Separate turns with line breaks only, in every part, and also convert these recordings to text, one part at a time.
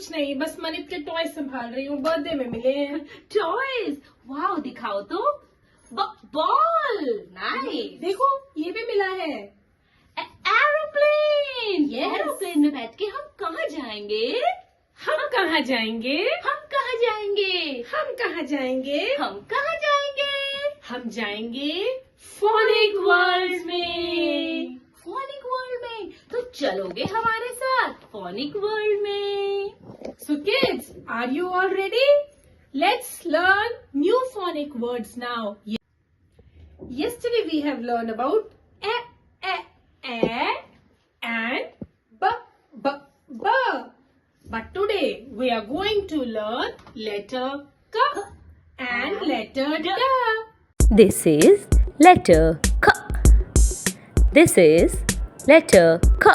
कुछ नहीं, बस मनित के टॉय संभाल रही हूँ, बर्थडे में मिले हैं।
टॉयज, वाओ, दिखाओ तो। Ball, nice.
देखो ये भी मिला है।
Aeroplane,
Yes.
एरोप्लेन में बैठ के हम कहाँ जाएंगे?
हम कहाँ जाएंगे?
हम कहाँ जाएंगे?
हम कहाँ जाएंगे?
हम कहाँ जाएंगे?
हम जाएंगे फोनिक वर्ल्ड में।
फोनिक वर्ल्ड में, तो चलोगे हमारे साथ फोनिक वर्ल्ड में?
So kids, are you all ready? Let's learn new phonic words now. Yesterday we have learned about a and b. But today we are going to learn letter k and letter d.
This is letter K. This is letter K.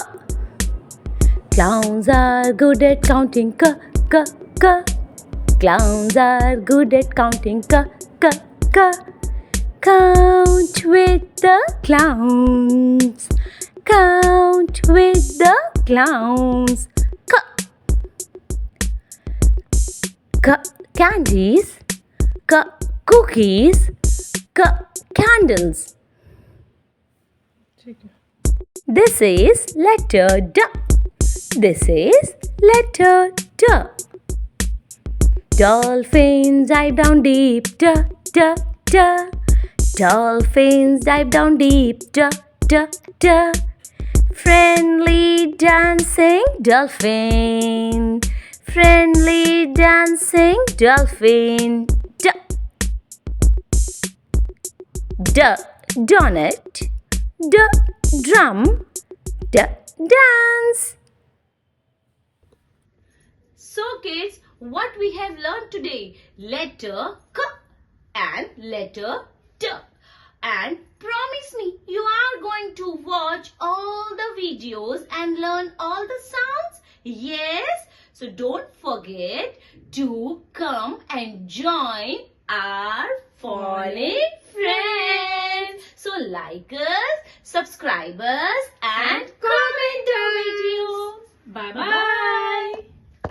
Clowns are good at counting K, K, K. Clowns are good at counting K, K, K. Count with the clowns. Count with the clowns. K. K. Candies. K. Cookies. K. Candles. This is letter D. This is letter D. Dolphins dive down deep. D, D, D. Dolphins dive down deep. D, D, D. Friendly dancing dolphin. Friendly dancing dolphin. D. D. Donut. D. Drum. D. Dance.
So kids, what we have learned today? Letter K and letter D. And promise me, you are going to watch all the videos and learn all the sounds? Yes? So don't forget to come and join our phonic friends. So like us, subscribe us and comment our videos.
Bye bye.